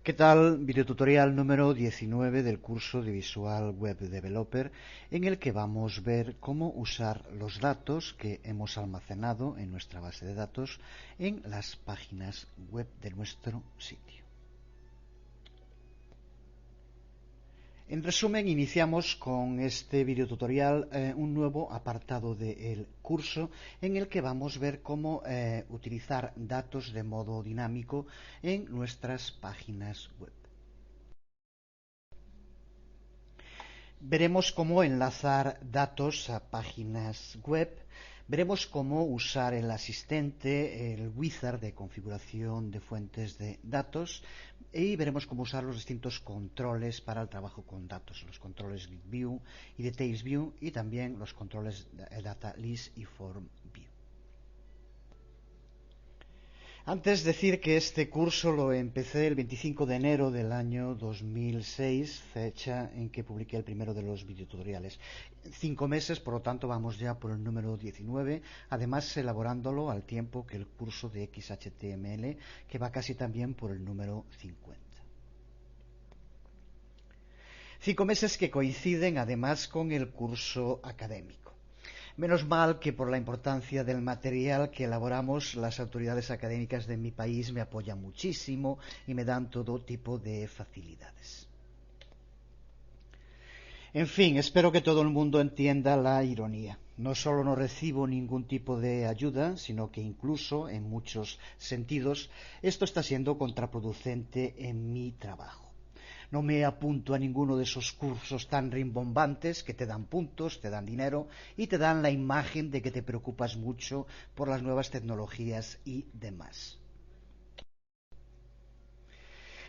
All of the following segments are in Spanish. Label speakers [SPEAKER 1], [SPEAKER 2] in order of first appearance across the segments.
[SPEAKER 1] ¿Qué tal? Videotutorial número 19 del curso de Visual Web Developer, en el que vamos a ver cómo usar los datos que hemos almacenado en nuestra base de datos en las páginas web de nuestro sitio. En resumen, iniciamos con este videotutorial un nuevo apartado del curso en el que vamos a ver cómo utilizar datos de modo dinámico en nuestras páginas web. Veremos cómo enlazar datos a páginas web, veremos cómo usar el asistente, el wizard de configuración de fuentes de datos y veremos cómo usar los distintos controles para el trabajo con datos, los controles Grid View y Details View y también los controles Data List y Form View. Antes decir que este curso lo empecé el 25 de enero del año 2006, fecha en que publiqué el primero de los videotutoriales. 5 meses, por lo tanto vamos ya por el número 19, además elaborándolo al tiempo que el curso de XHTML, que va casi también por el número 50. 5 meses que coinciden además con el curso académico. Menos mal que por la importancia del material que elaboramos, las autoridades académicas de mi país me apoyan muchísimo y me dan todo tipo de facilidades. En fin, espero que todo el mundo entienda la ironía. No solo no recibo ningún tipo de ayuda, sino que incluso, en muchos sentidos, esto está siendo contraproducente en mi trabajo. No me apunto a ninguno de esos cursos tan rimbombantes que te dan puntos, te dan dinero y te dan la imagen de que te preocupas mucho por las nuevas tecnologías y demás.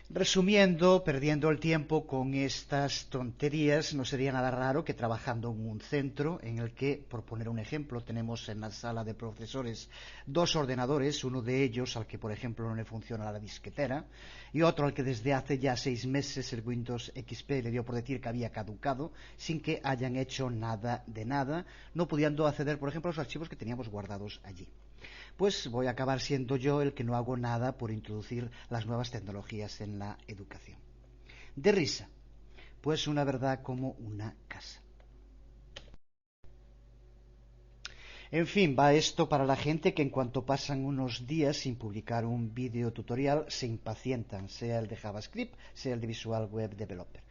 [SPEAKER 1] Resumiendo, perdiendo el tiempo con estas tonterías, no sería nada raro que trabajando en un centro en el que, por poner un ejemplo, tenemos en la sala de profesores 2 ordenadores, uno de ellos al que, por ejemplo, no le funciona la disquetera y otro al que desde hace ya 6 meses el Windows XP le dio por decir que había caducado sin que hayan hecho nada de nada, no pudiendo acceder, por ejemplo, a los archivos que teníamos guardados allí. Pues voy a acabar siendo yo el que no hago nada por introducir las nuevas tecnologías en la educación. De risa, pues una verdad como una casa. En fin, va esto para la gente que en cuanto pasan unos días sin publicar un vídeo tutorial se impacientan, sea el de JavaScript, sea el de Visual Web Developer.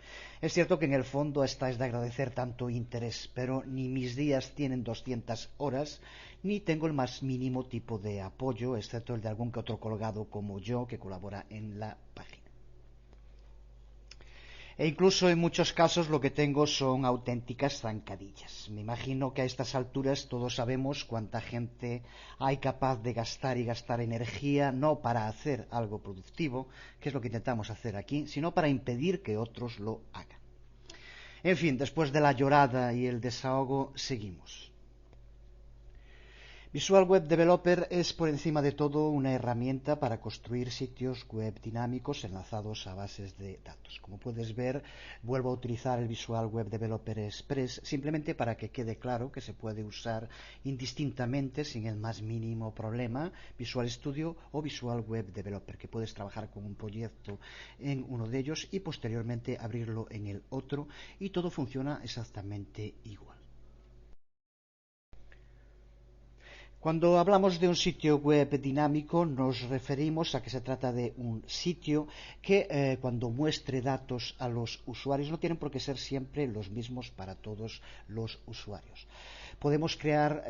[SPEAKER 1] Es cierto que en el fondo esta es de agradecer tanto interés, pero ni mis días tienen 200 horas, ni tengo el más mínimo tipo de apoyo, excepto el de algún que otro colgado como yo que colabora en la página. E incluso en muchos casos lo que tengo son auténticas zancadillas. Me imagino que a estas alturas todos sabemos cuánta gente hay capaz de gastar y gastar energía no para hacer algo productivo, que es lo que intentamos hacer aquí, sino para impedir que otros lo hagan. En fin, después de la llorada y el desahogo, seguimos. Visual Web Developer es por encima de todo una herramienta para construir sitios web dinámicos enlazados a bases de datos. Como puedes ver, vuelvo a utilizar el Visual Web Developer Express simplemente para que quede claro que se puede usar indistintamente sin el más mínimo problema Visual Studio o Visual Web Developer, que puedes trabajar con un proyecto en uno de ellos y posteriormente abrirlo en el otro y todo funciona exactamente igual. Cuando hablamos de un sitio web dinámico nos referimos a que se trata de un sitio que cuando muestre datos a los usuarios no tienen por qué ser siempre los mismos para todos los usuarios. Podemos crear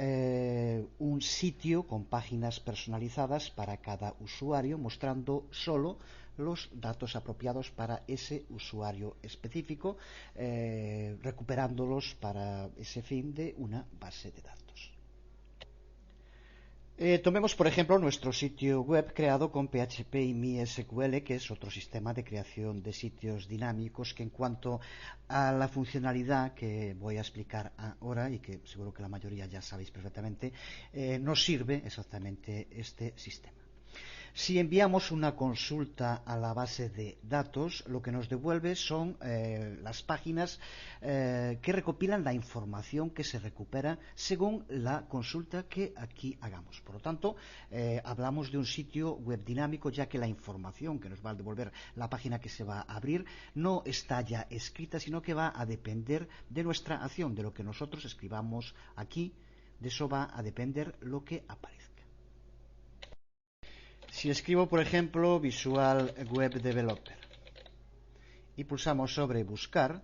[SPEAKER 1] un sitio con páginas personalizadas para cada usuario mostrando solo los datos apropiados para ese usuario específico, recuperándolos para ese fin de una base de datos. Tomemos, por ejemplo, nuestro sitio web creado con PHP y MySQL, que es otro sistema de creación de sitios dinámicos que en cuanto a la funcionalidad que voy a explicar ahora y que seguro que la mayoría ya sabéis perfectamente, nos sirve exactamente este sistema. Si enviamos una consulta a la base de datos, lo que nos devuelve son las páginas que recopilan la información que se recupera según la consulta que aquí hagamos. Por lo tanto, hablamos de un sitio web dinámico, ya que la información que nos va a devolver la página que se va a abrir no está ya escrita, sino que va a depender de nuestra acción, de lo que nosotros escribamos aquí. De eso va a depender lo que aparezca. Si escribo, por ejemplo, Visual Web Developer y pulsamos sobre Buscar,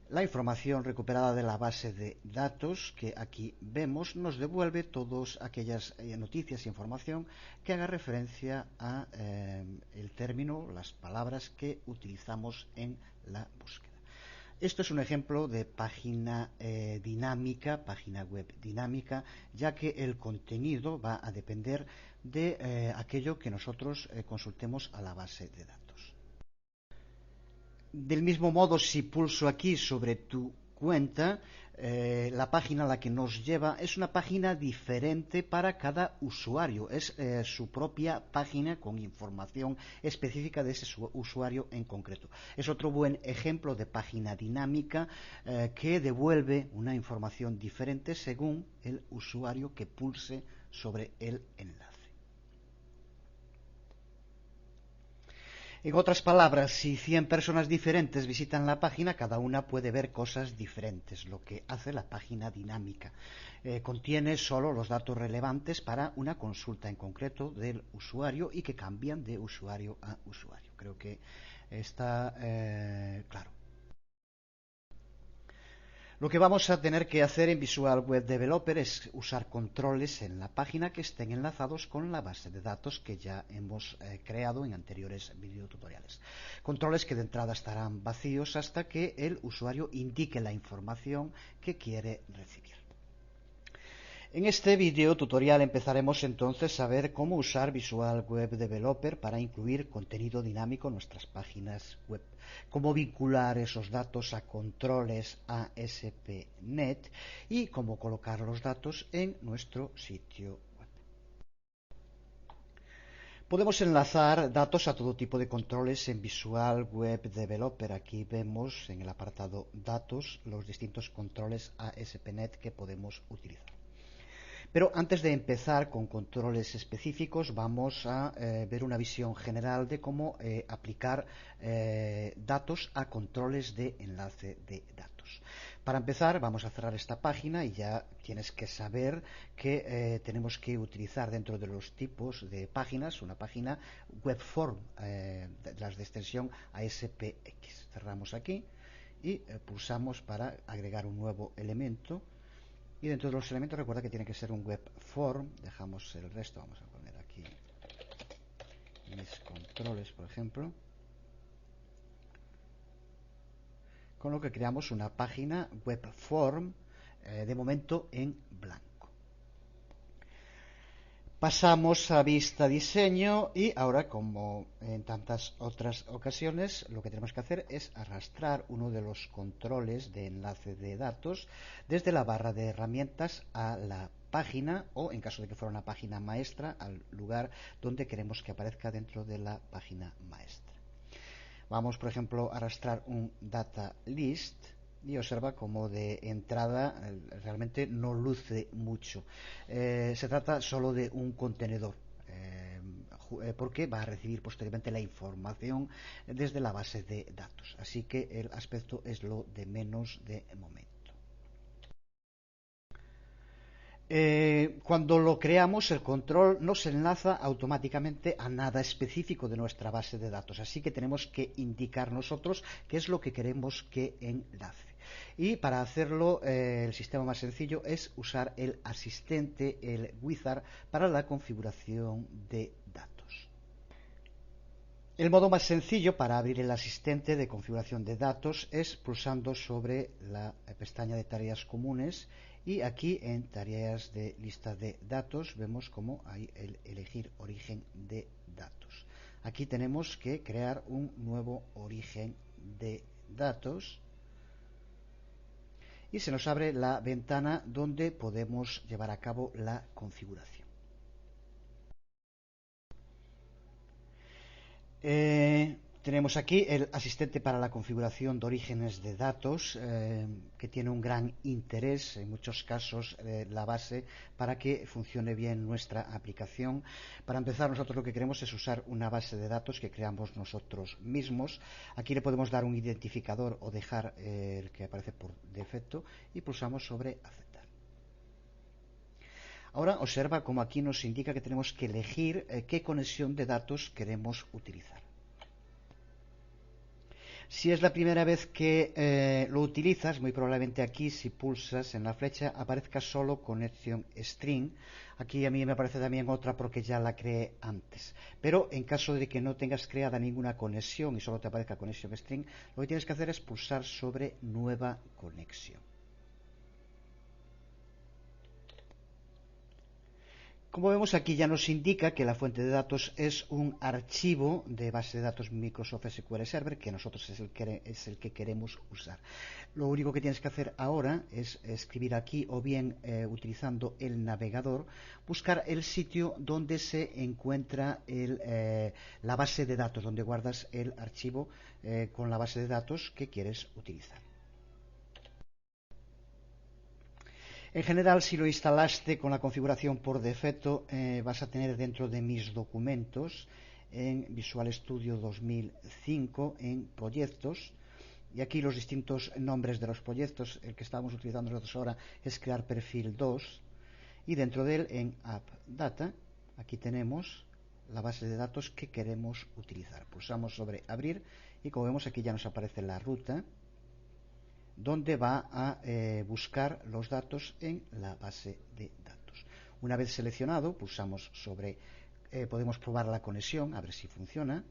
[SPEAKER 1] la información recuperada de la base de datos que aquí vemos nos devuelve todas aquellas noticias e información que haga referencia a el término, las palabras que utilizamos en la búsqueda. Esto es un ejemplo de página dinámica, página web dinámica, ya que el contenido va a depender de aquello que nosotros consultemos a la base de datos. Del mismo modo, si pulso aquí sobre tu cuenta, la página a la que nos lleva es una página diferente para cada usuario. Es su propia página con información específica de ese usuario en concreto. Es otro buen ejemplo de página dinámica que devuelve una información diferente según el usuario que pulse sobre el enlace. En otras palabras, si 100 personas diferentes visitan la página, cada una puede ver cosas diferentes, lo que hace la página dinámica. Contiene solo los datos relevantes para una consulta en concreto del usuario y que cambian de usuario a usuario. Creo que está claro. Lo que vamos a tener que hacer en Visual Web Developer es usar controles en la página que estén enlazados con la base de datos que ya hemos creado en anteriores videotutoriales. Controles que de entrada estarán vacíos hasta que el usuario indique la información que quiere recibir. En este video tutorial empezaremos entonces a ver cómo usar Visual Web Developer para incluir contenido dinámico en nuestras páginas web, cómo vincular esos datos a controles ASP.NET y cómo colocar los datos en nuestro sitio web. Podemos enlazar datos a todo tipo de controles en Visual Web Developer. Aquí vemos en el apartado Datos los distintos controles ASP.NET que podemos utilizar. Pero antes de empezar con controles específicos, vamos a ver una visión general de cómo aplicar datos a controles de enlace de datos. Para empezar, vamos a cerrar esta página y ya tienes que saber que tenemos que utilizar dentro de los tipos de páginas una página web form, las de extensión ASPX. Cerramos aquí y pulsamos para agregar un nuevo elemento. Y dentro de los elementos recuerda que tiene que ser un web form. Dejamos el resto, vamos a poner aquí mis controles, por ejemplo. Con lo que creamos una página web form, de momento en blanco. Pasamos a vista diseño y ahora, como en tantas otras ocasiones, lo que tenemos que hacer es arrastrar uno de los controles de enlace de datos desde la barra de herramientas a la página o, en caso de que fuera una página maestra, al lugar donde queremos que aparezca dentro de la página maestra. Vamos, por ejemplo, a arrastrar un data list y observa como de entrada realmente no luce mucho. Se trata solo de un contenedor porque va a recibir posteriormente la información desde la base de datos. Así que el aspecto es lo de menos de momento. Cuando lo creamos, el control no se enlaza automáticamente a nada específico de nuestra base de datos, así que tenemos que indicar nosotros qué es lo que queremos que enlace. Y para hacerlo, el sistema más sencillo es usar el asistente, el wizard, para la configuración de datos. El modo más sencillo para abrir el asistente de configuración de datos es pulsando sobre la pestaña de tareas comunes. Y aquí en tareas de lista de datos vemos cómo hay el elegir origen de datos. Aquí tenemos que crear un nuevo origen de datos y se nos abre la ventana donde podemos llevar a cabo la configuración. Tenemos aquí el asistente para la configuración de orígenes de datos, que tiene un gran interés, en muchos casos, la base para que funcione bien nuestra aplicación. Para empezar, nosotros lo que queremos es usar una base de datos que creamos nosotros mismos. Aquí le podemos dar un identificador o dejar el que aparece por defecto y pulsamos sobre aceptar. Ahora observa cómo aquí nos indica que tenemos que elegir qué conexión de datos queremos utilizar. Si es la primera vez que lo utilizas, muy probablemente aquí, si pulsas en la flecha, aparezca solo conexión string. Aquí a mí me aparece también otra porque ya la creé antes. Pero en caso de que no tengas creada ninguna conexión y solo te aparezca conexión string, lo que tienes que hacer es pulsar sobre nueva conexión. Como vemos aquí ya nos indica que la fuente de datos es un archivo de base de datos Microsoft SQL Server que nosotros es el que queremos usar. Lo único que tienes que hacer ahora es escribir aquí o bien utilizando el navegador, buscar el sitio donde se encuentra la base de datos, donde guardas el archivo con la base de datos que quieres utilizar. En general, si lo instalaste con la configuración por defecto, vas a tener dentro de mis documentos en Visual Studio 2005 en proyectos, y aquí los distintos nombres de los proyectos. El que estamos utilizando nosotros ahora es crear perfil 2, y dentro de él en App Data aquí tenemos la base de datos que queremos utilizar. Pulsamos sobre abrir y como vemos aquí ya nos aparece la ruta donde va a buscar los datos en la base de datos. Una vez seleccionado, pulsamos sobre, podemos probar la conexión, a ver si funciona.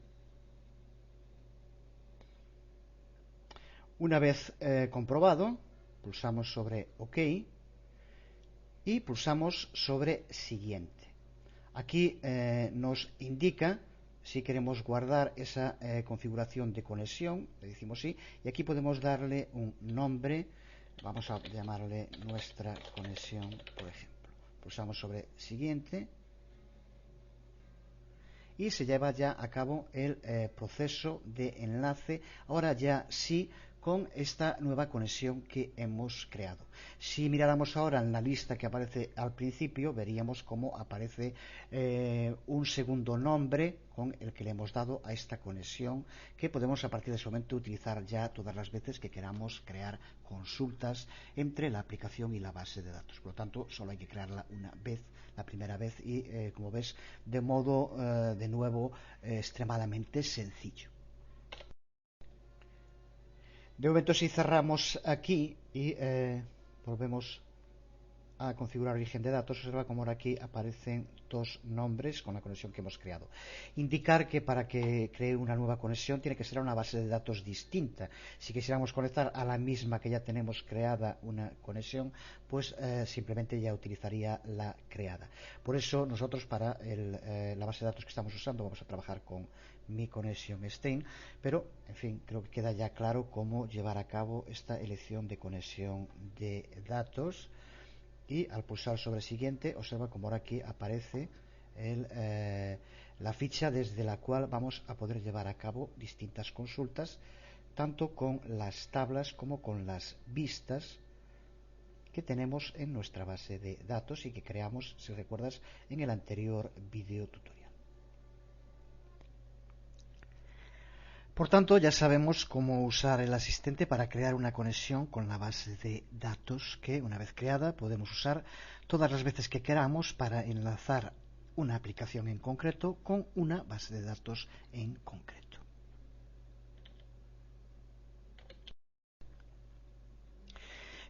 [SPEAKER 1] Una vez comprobado, pulsamos sobre OK y pulsamos sobre siguiente. Aquí nos indica si queremos guardar esa configuración de conexión, le decimos sí, y aquí podemos darle un nombre, vamos a llamarle nuestra conexión, por ejemplo. Pulsamos sobre siguiente y se lleva ya a cabo el proceso de enlace, ahora ya sí, con esta nueva conexión que hemos creado. Si miráramos ahora en la lista que aparece al principio, veríamos cómo aparece un segundo nombre con el que le hemos dado a esta conexión, que podemos a partir de ese momento utilizar ya todas las veces que queramos crear consultas entre la aplicación y la base de datos. Por lo tanto, solo hay que crearla una vez, la primera vez, y como ves, de modo de nuevo extremadamente sencillo. De momento, si cerramos aquí y volvemos a configurar origen de datos, observa como ahora aquí aparecen dos nombres con la conexión que hemos creado. Indicar que para que cree una nueva conexión tiene que ser una base de datos distinta. Si quisiéramos conectar a la misma que ya tenemos creada una conexión, pues simplemente ya utilizaría la creada. Por eso nosotros para la base de datos que estamos usando vamos a trabajar con mi conexión string, pero en fin, creo que queda ya claro cómo llevar a cabo esta elección de conexión de datos. Y al pulsar sobre siguiente, observa como ahora aquí aparece la ficha desde la cual vamos a poder llevar a cabo distintas consultas, tanto con las tablas como con las vistas que tenemos en nuestra base de datos y que creamos, si recuerdas, en el anterior video tutorial. Por tanto, ya sabemos cómo usar el asistente para crear una conexión con la base de datos que, una vez creada, podemos usar todas las veces que queramos para enlazar una aplicación en concreto con una base de datos en concreto.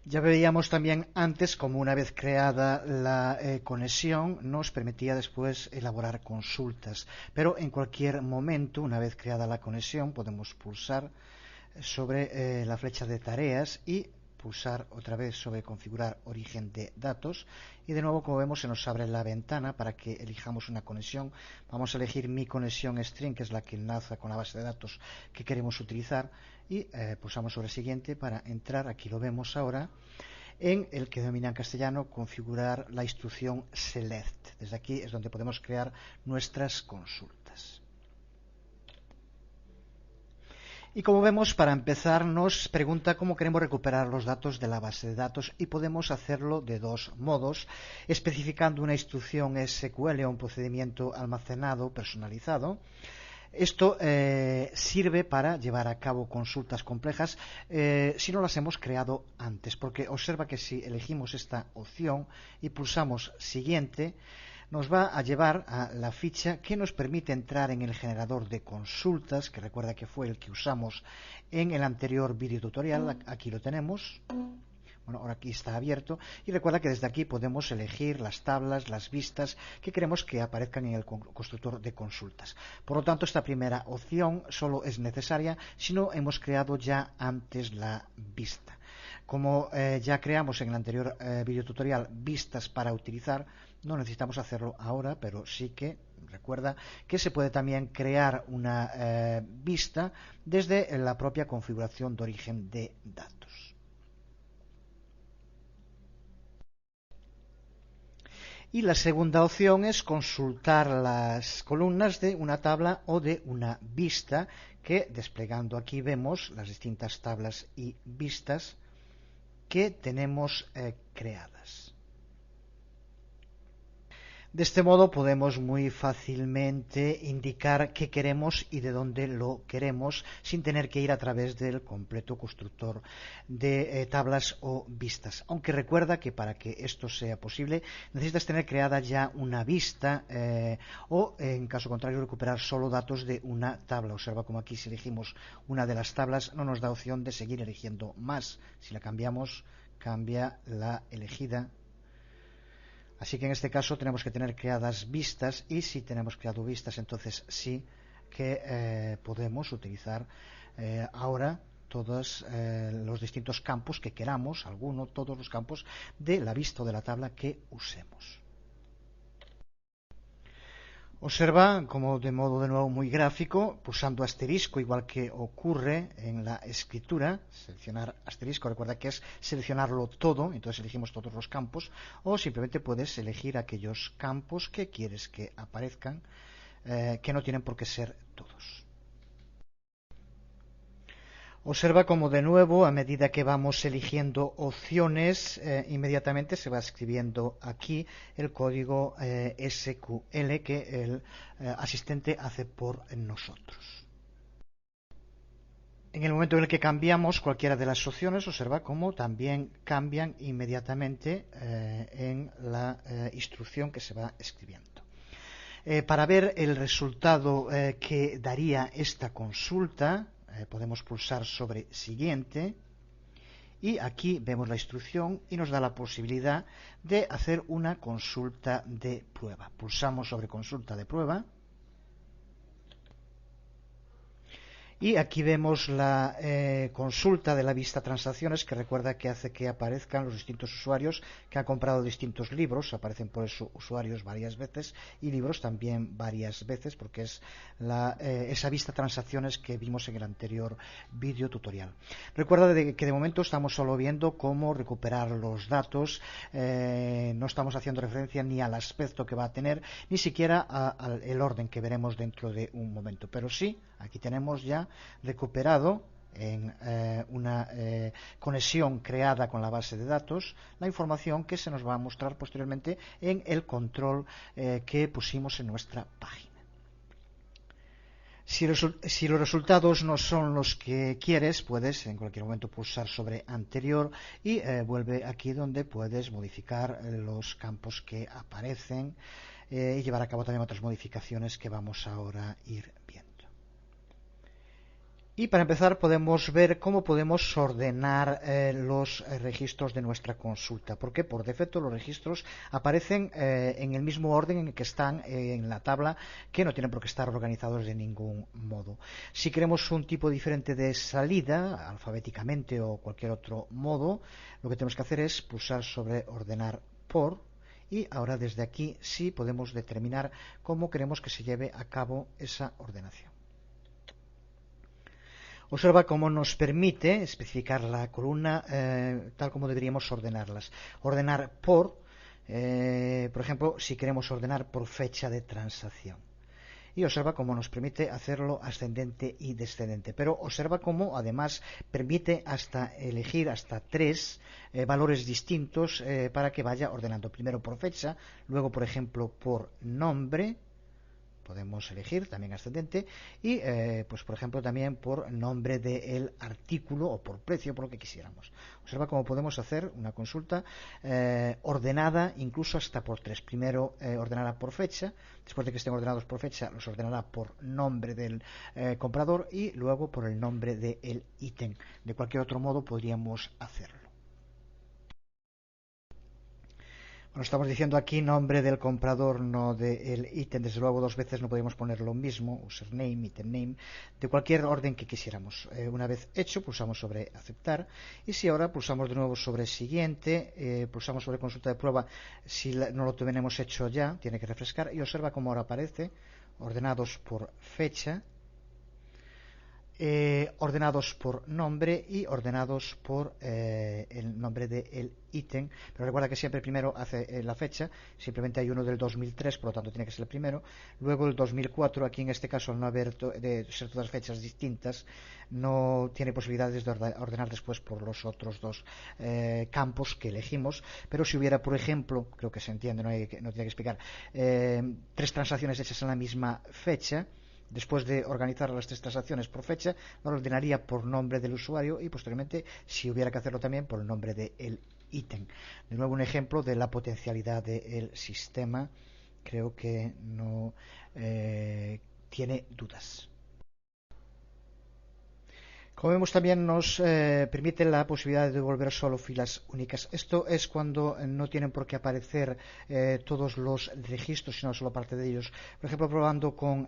[SPEAKER 1] Ya veíamos también antes cómo una vez creada la conexión nos permitía después elaborar consultas, pero en cualquier momento, una vez creada la conexión, podemos pulsar sobre la flecha de tareas y pulsar otra vez sobre configurar origen de datos, y de nuevo, como vemos, se nos abre la ventana para que elijamos una conexión. Vamos a elegir mi conexión string, que es la que enlaza con la base de datos que queremos utilizar, y pulsamos sobre siguiente para entrar, aquí lo vemos ahora, en el que denomina en castellano configurar la instrucción select. Desde aquí es donde podemos crear nuestras consultas. Y como vemos, para empezar, nos pregunta cómo queremos recuperar los datos de la base de datos y podemos hacerlo de dos modos, especificando una instrucción SQL o un procedimiento almacenado personalizado. Esto sirve para llevar a cabo consultas complejas si no las hemos creado antes, porque observa que si elegimos esta opción y pulsamos siguiente, nos va a llevar a la ficha que nos permite entrar en el generador de consultas, que recuerda que fue el que usamos en el anterior vídeo tutorial. Aquí lo tenemos. Bueno, ahora aquí está abierto y recuerda que desde aquí podemos elegir las tablas, las vistas que queremos que aparezcan en el constructor de consultas. Por lo tanto, esta primera opción solo es necesaria si no hemos creado ya antes la vista. Como ya creamos en el anterior vídeo tutorial vistas para utilizar, no necesitamos hacerlo ahora, pero sí que recuerda que se puede también crear una vista desde la propia configuración de origen de datos. Y la segunda opción es consultar las columnas de una tabla o de una vista, que desplegando aquí vemos las distintas tablas y vistas que tenemos creadas. De este modo podemos muy fácilmente indicar qué queremos y de dónde lo queremos sin tener que ir a través del completo constructor de tablas o vistas. Aunque recuerda que para que esto sea posible necesitas tener creada ya una vista o en caso contrario recuperar solo datos de una tabla. Observa como aquí si elegimos una de las tablas no nos da opción de seguir eligiendo más. Si la cambiamos, cambia la elegida. Así que en este caso tenemos que tener creadas vistas y si tenemos creado vistas entonces sí que podemos utilizar ahora todos los distintos campos que queramos, todos los campos de la vista o de la tabla que usemos. Observa como de modo de nuevo muy gráfico, pulsando asterisco, igual que ocurre en la escritura, seleccionar asterisco, recuerda que es seleccionarlo todo, entonces elegimos todos los campos, o simplemente puedes elegir aquellos campos que quieres que aparezcan, que no tienen por qué ser todos. Observa como de nuevo, a medida que vamos eligiendo opciones, inmediatamente se va escribiendo aquí el código SQL que el asistente hace por nosotros. En el momento en el que cambiamos cualquiera de las opciones, observa cómo también cambian inmediatamente en la instrucción que se va escribiendo. Para ver el resultado que daría esta consulta, podemos pulsar sobre siguiente y aquí vemos la instrucción y nos da la posibilidad de hacer una consulta de prueba. Pulsamos sobre consulta de prueba y aquí vemos la consulta de la vista transacciones, que recuerda que hace que aparezcan los distintos usuarios que han comprado distintos libros. Aparecen por eso usuarios varias veces y libros también varias veces, porque es esa vista transacciones que vimos en el anterior vídeo tutorial. Recuerda que de momento estamos solo viendo cómo recuperar los datos, no estamos haciendo referencia ni al aspecto que va a tener, ni siquiera al orden que veremos dentro de un momento, pero sí, aquí tenemos ya recuperado en una conexión creada con la base de datos la información que se nos va a mostrar posteriormente en el control que pusimos en nuestra página. Si los resultados no son los que quieres, puedes en cualquier momento pulsar sobre anterior y vuelve aquí donde puedes modificar los campos que aparecen y llevar a cabo también otras modificaciones que vamos ahora a ir viendo. Y para empezar podemos ver cómo podemos ordenar los registros de nuestra consulta, porque por defecto los registros aparecen en el mismo orden en el que están en la tabla, que no tienen por qué estar organizados de ningún modo. Si queremos un tipo diferente de salida, alfabéticamente o cualquier otro modo, lo que tenemos que hacer es pulsar sobre ordenar por, y ahora desde aquí sí podemos determinar cómo queremos que se lleve a cabo esa ordenación. Observa cómo nos permite especificar la columna tal como deberíamos ordenarlas. Ordenar por ejemplo, si queremos ordenar por fecha de transacción. y observa cómo nos permite hacerlo ascendente y descendente, pero observa cómo además permite hasta elegir hasta tres valores distintos para que vaya ordenando, primero por fecha, luego por ejemplo por nombre, podemos elegir también ascendente, y pues por ejemplo también por nombre del artículo o por precio, por lo que quisiéramos. Observa cómo podemos hacer una consulta ordenada incluso hasta por tres. Primero ordenará por fecha, después de que estén ordenados por fecha los ordenará por nombre del comprador y luego por el nombre del ítem. De cualquier otro modo podríamos hacerlo. Bueno, estamos diciendo aquí nombre del comprador, no del ítem. Desde luego dos veces no podemos poner lo mismo, username, item name, de cualquier orden que quisiéramos. Una vez hecho, pulsamos sobre aceptar. Y si ahora pulsamos de nuevo sobre siguiente, pulsamos sobre consulta de prueba, si no lo tenemos hecho ya, tiene que refrescar y observa cómo ahora aparece, ordenados por fecha, ordenados por nombre y ordenados por el nombre del ítem, pero recuerda que siempre primero hace la fecha, simplemente hay uno del 2003, por lo tanto tiene que ser el primero, luego el 2004, aquí en este caso al no haber de ser todas fechas distintas, no tiene posibilidades de ordenar después por los otros dos campos que elegimos, pero si hubiera, por ejemplo, creo que se entiende, no tiene que explicar, tres transacciones hechas en la misma fecha. Después de organizar las tres transacciones por fecha, lo ordenaría por nombre del usuario y posteriormente, si hubiera que hacerlo también, por el nombre del ítem. De nuevo un ejemplo de la potencialidad del sistema. Creo que no tiene dudas. Como vemos también nos permite la posibilidad de devolver solo filas únicas. Esto es cuando no tienen por qué aparecer todos los registros, sino solo parte de ellos. Por ejemplo, probando con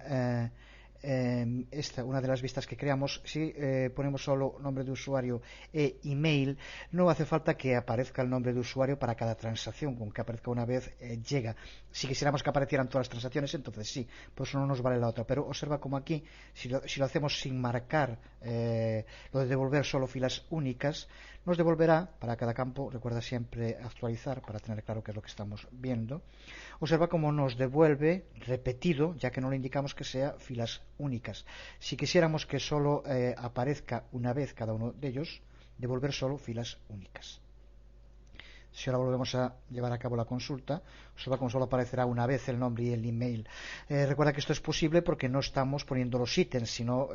[SPEAKER 1] una de las vistas que creamos, si ponemos solo nombre de usuario e email, no hace falta que aparezca el nombre de usuario para cada transacción, con que aparezca una vez llega. Si quisiéramos que aparecieran todas las transacciones, entonces sí, por eso no nos vale la otra, pero observa como aquí, si lo hacemos sin marcar lo de devolver solo filas únicas, nos devolverá para cada campo, recuerda siempre actualizar para tener claro qué es lo que estamos viendo. Observa cómo nos devuelve repetido, ya que no le indicamos que sea filas únicas. Si quisiéramos que solo aparezca una vez cada uno de ellos, devolver solo filas únicas. Si ahora volvemos a llevar a cabo la consulta, observa cómo solo aparecerá una vez el nombre y el email. Recuerda que esto es posible porque no estamos poniendo los ítems, sino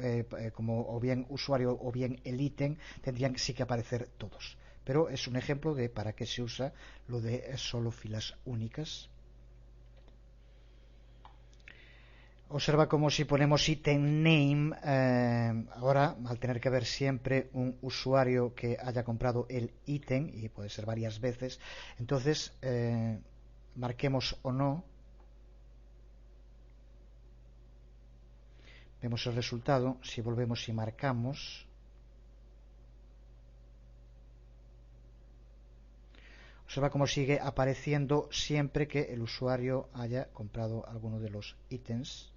[SPEAKER 1] como o bien usuario o bien el ítem, tendrían sí que aparecer todos. Pero es un ejemplo de para qué se usa lo de solo filas únicas. Observa como si ponemos item name, ahora al tener que haber siempre un usuario que haya comprado el ítem, y puede ser varias veces, entonces marquemos o no, vemos el resultado. Si volvemos y marcamos, observa cómo sigue apareciendo siempre que el usuario haya comprado alguno de los ítems.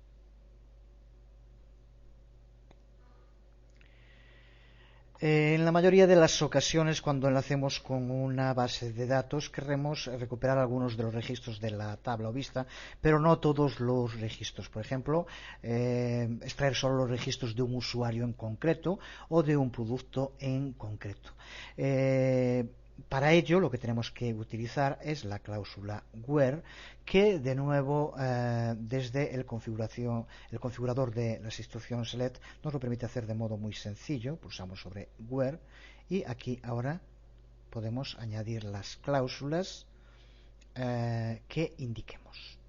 [SPEAKER 1] En la mayoría de las ocasiones, cuando enlacemos con una base de datos, querremos recuperar algunos de los registros de la tabla o vista, pero no todos los registros. Por ejemplo, extraer solo los registros de un usuario en concreto o de un producto en concreto. Para ello, lo que tenemos que utilizar es la cláusula where, que de nuevo desde el configurador de las instrucciones select nos lo permite hacer de modo muy sencillo. Pulsamos sobre where y aquí ahora podemos añadir las cláusulas que indiquemos.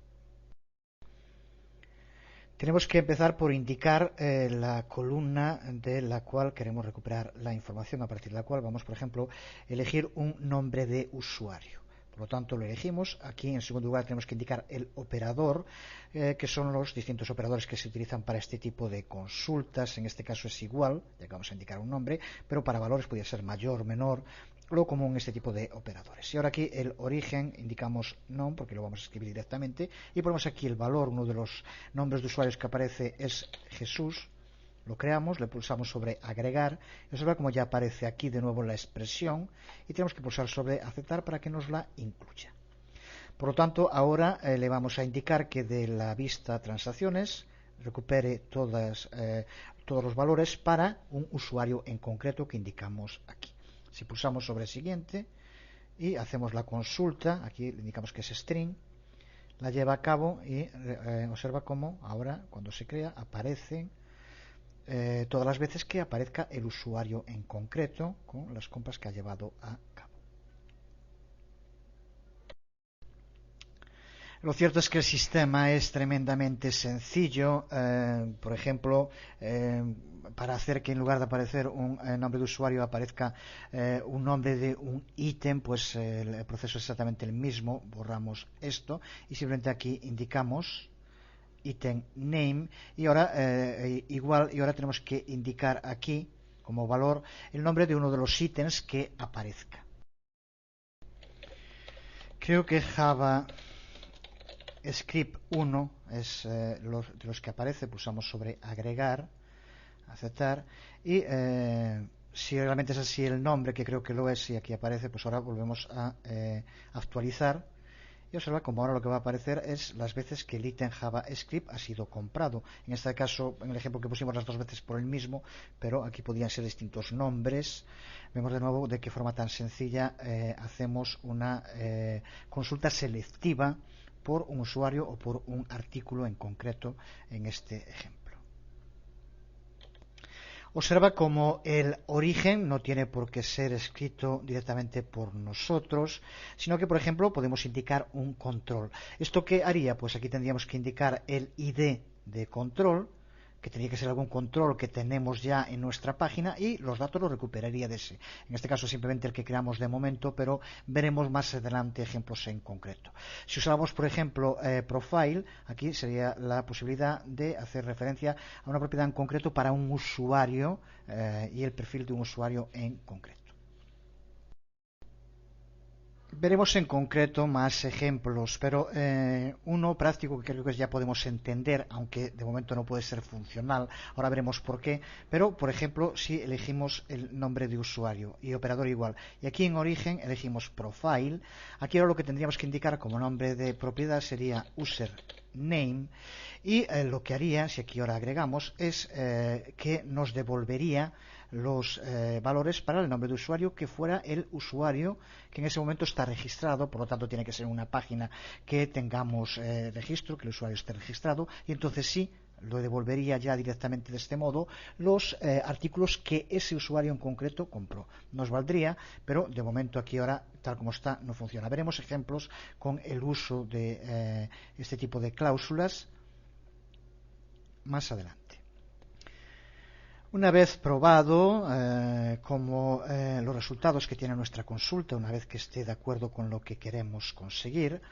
[SPEAKER 1] Tenemos que empezar por indicar la columna de la cual queremos recuperar la información, a partir de la cual vamos, por ejemplo, a elegir un nombre de usuario. Por lo tanto, lo elegimos. Aquí, en segundo lugar, tenemos que indicar el operador, que son los distintos operadores que se utilizan para este tipo de consultas. En este caso es igual, ya que vamos a indicar un nombre, pero para valores podría ser mayor, menor, lo común en este tipo de operadores. Y ahora aquí el origen indicamos none, porque lo vamos a escribir directamente, y ponemos aquí el valor. Uno de los nombres de usuarios que aparece es Jesús. Lo creamos, le pulsamos sobre agregar y observa como ya aparece aquí de nuevo la expresión y tenemos que pulsar sobre aceptar para que nos la incluya. Por lo tanto, ahora le vamos a indicar que de la vista transacciones recupere todos los valores para un usuario en concreto que indicamos aquí. Si pulsamos sobre siguiente y hacemos la consulta, aquí le indicamos que es string, la lleva a cabo y observa cómo ahora cuando se crea aparecen todas las veces que aparezca el usuario en concreto con las compras que ha llevado a cabo. Lo cierto es que el sistema es tremendamente sencillo. Por ejemplo, para hacer que en lugar de aparecer un nombre de usuario aparezca un nombre de un ítem, pues el proceso es exactamente el mismo. Borramos esto y simplemente aquí indicamos item name y ahora igual, y ahora tenemos que indicar aquí como valor el nombre de uno de los ítems que aparezca. Creo que Java Script 1 es de los que aparece. Pulsamos sobre agregar, aceptar y si realmente es así el nombre, que creo que lo es, y aquí aparece, pues ahora volvemos a actualizar y observa como ahora lo que va a aparecer es las veces que el ítem JavaScript ha sido comprado. En este caso, en el ejemplo que pusimos, las dos veces por el mismo, pero aquí podrían ser distintos nombres. Vemos de nuevo de qué forma tan sencilla hacemos una consulta selectiva por un usuario o por un artículo en concreto en este ejemplo. Observa como el origen no tiene por qué ser escrito directamente por nosotros, sino que, por ejemplo, podemos indicar un control. ¿Esto qué haría? Pues aquí tendríamos que indicar el ID de control, que tendría que ser algún control que tenemos ya en nuestra página, y los datos los recuperaría de ese. En este caso simplemente el que creamos de momento, pero veremos más adelante ejemplos en concreto. Si usamos, por ejemplo, profile, aquí sería la posibilidad de hacer referencia a una propiedad en concreto para un usuario y el perfil de un usuario en concreto. Veremos en concreto más ejemplos, pero uno práctico que creo que ya podemos entender, aunque de momento no puede ser funcional, ahora veremos por qué, pero por ejemplo si elegimos el nombre de usuario y operador igual, y aquí en origen elegimos profile, aquí ahora lo que tendríamos que indicar como nombre de propiedad sería username, y lo que haría, si aquí ahora agregamos, es que nos devolvería los valores para el nombre de usuario que fuera el usuario que en ese momento está registrado. Por lo tanto tiene que ser una página que tengamos registro, que el usuario esté registrado, y entonces sí lo devolvería ya directamente de este modo los artículos que ese usuario en concreto compró. Nos valdría, pero de momento aquí ahora tal como está no funciona. Veremos ejemplos con el uso de este tipo de cláusulas más adelante. Una vez probado los resultados que tiene nuestra consulta, una vez que esté de acuerdo con lo que queremos conseguir,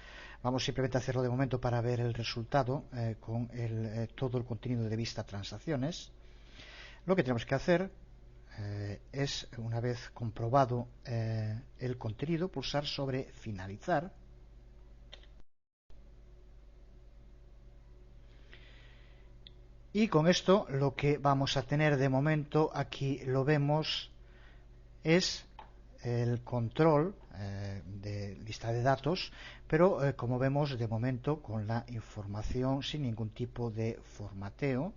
[SPEAKER 1] vamos simplemente a hacerlo de momento para ver el resultado con todo el contenido de vista transacciones. Lo que tenemos que hacer es, una vez comprobado el contenido, pulsar sobre finalizar. Y con esto lo que vamos a tener de momento, aquí lo vemos, es el control de lista de datos, pero como vemos de momento con la información sin ningún tipo de formateo.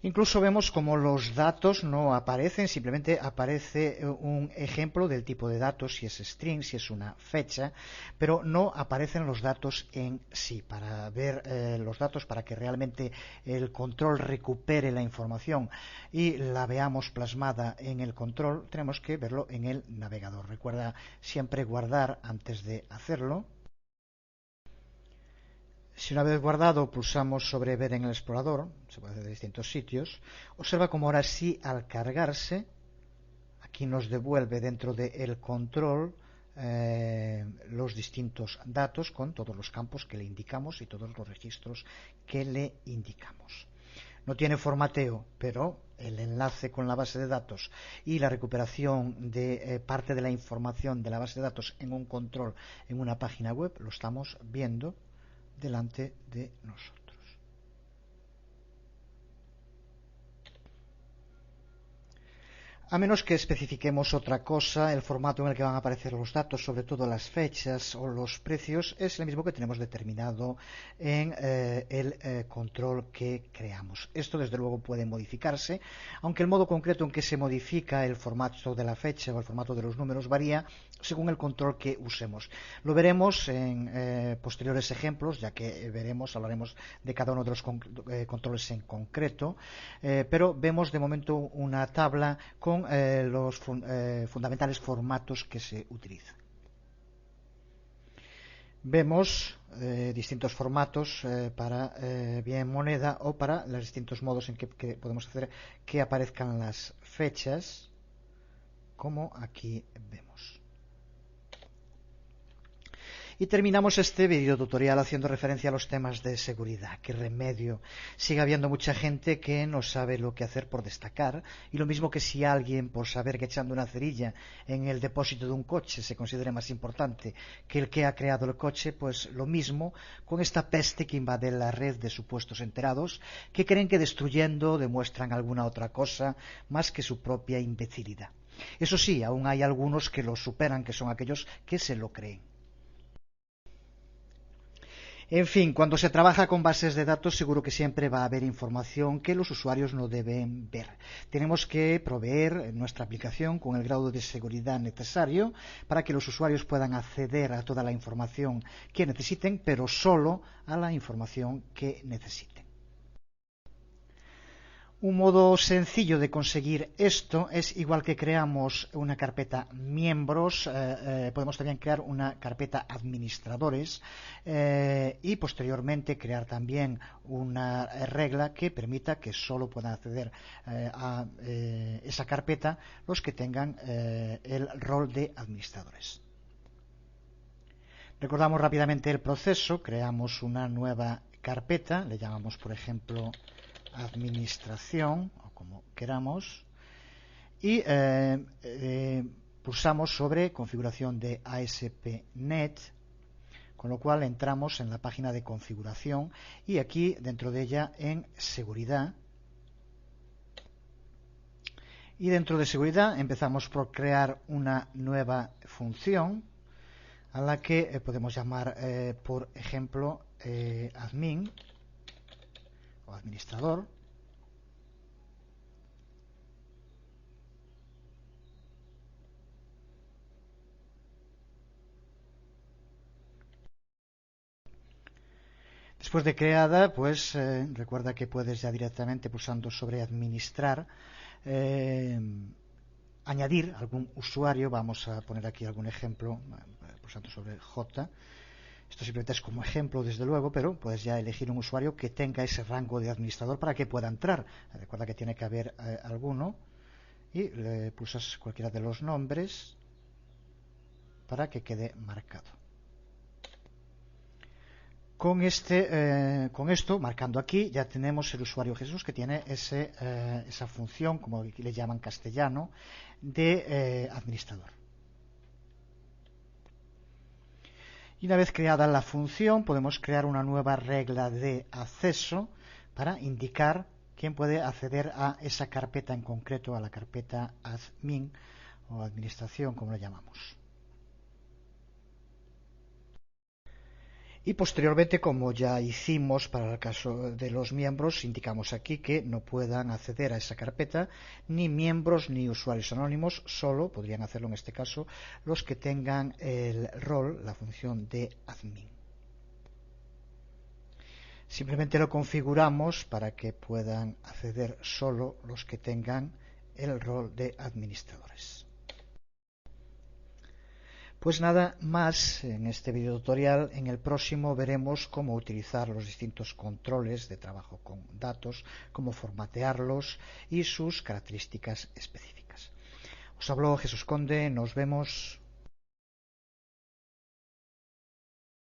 [SPEAKER 1] Incluso vemos como los datos no aparecen, simplemente aparece un ejemplo del tipo de datos, si es string, si es una fecha, pero no aparecen los datos en sí. Para ver los datos, para que realmente el control recupere la información y la veamos plasmada en el control, tenemos que verlo en el navegador. Recuerda siempre guardar antes de hacerlo. Si una vez guardado pulsamos sobre ver en el explorador, se puede hacer de distintos sitios, observa como ahora sí al cargarse, aquí nos devuelve dentro del control los distintos datos con todos los campos que le indicamos y todos los registros que le indicamos. No tiene formateo, pero el enlace con la base de datos y la recuperación de parte de la información de la base de datos en un control en una página web lo estamos viendo delante de nosotros. A menos que especifiquemos otra cosa, el formato en el que van a aparecer los datos, sobre todo las fechas o los precios, es el mismo que tenemos determinado en el control que creamos. Esto, desde luego, puede modificarse, aunque el modo concreto en que se modifica el formato de la fecha o el formato de los números varía según el control que usemos. Lo veremos en posteriores ejemplos, ya que hablaremos de cada uno de los controles en concreto, pero vemos de momento una tabla con los fundamentales formatos que se utilizan. Vemos distintos formatos para bien moneda o para los distintos modos en que podemos hacer que aparezcan las fechas, como aquí vemos. Y terminamos este video tutorial haciendo referencia a los temas de seguridad. ¿Qué remedio? Sigue habiendo mucha gente que no sabe lo que hacer por destacar, y lo mismo que si alguien, por saber que echando una cerilla en el depósito de un coche se considere más importante que el que ha creado el coche, pues lo mismo con esta peste que invade la red de supuestos enterados que creen que destruyendo demuestran alguna otra cosa más que su propia imbecilidad. Eso sí, aún hay algunos que lo superan, que son aquellos que se lo creen. En fin, cuando se trabaja con bases de datos, seguro que siempre va a haber información que los usuarios no deben ver. Tenemos que proveer nuestra aplicación con el grado de seguridad necesario para que los usuarios puedan acceder a toda la información que necesiten, pero solo a la información que necesiten. Un modo sencillo de conseguir esto es, igual que creamos una carpeta miembros, podemos también crear una carpeta administradores y posteriormente crear también una regla que permita que solo puedan acceder a esa carpeta los que tengan el rol de administradores. Recordamos rápidamente el proceso. Creamos una nueva carpeta, le llamamos, por ejemplo, administración, o como queramos, y pulsamos sobre configuración de ASP.NET, con lo cual entramos en la página de configuración y aquí dentro de ella en seguridad, y dentro de seguridad empezamos por crear una nueva función a la que podemos llamar por ejemplo admin o administrador. Después de creada, pues recuerda que puedes ya directamente pulsando sobre administrar añadir algún usuario. Vamos a poner aquí algún ejemplo pulsando sobre J. Esto simplemente es como ejemplo, desde luego, pero puedes ya elegir un usuario que tenga ese rango de administrador para que pueda entrar. Recuerda que tiene que haber alguno y le pulsas cualquiera de los nombres para que quede marcado. Con esto, marcando aquí, ya tenemos el usuario Jesús, que tiene esa función, como le llaman castellano, de administrador. Y una vez creada la función, podemos crear una nueva regla de acceso para indicar quién puede acceder a esa carpeta en concreto, a la carpeta admin o administración, como la llamamos. Y posteriormente, como ya hicimos para el caso de los miembros, indicamos aquí que no puedan acceder a esa carpeta ni miembros ni usuarios anónimos, solo podrían hacerlo en este caso los que tengan el rol, la función de admin. Simplemente lo configuramos para que puedan acceder solo los que tengan el rol de administradores. Pues nada más en este video tutorial. En el próximo veremos cómo utilizar los distintos controles de trabajo con datos, cómo formatearlos y sus características específicas. Os habló Jesús Conde, nos vemos.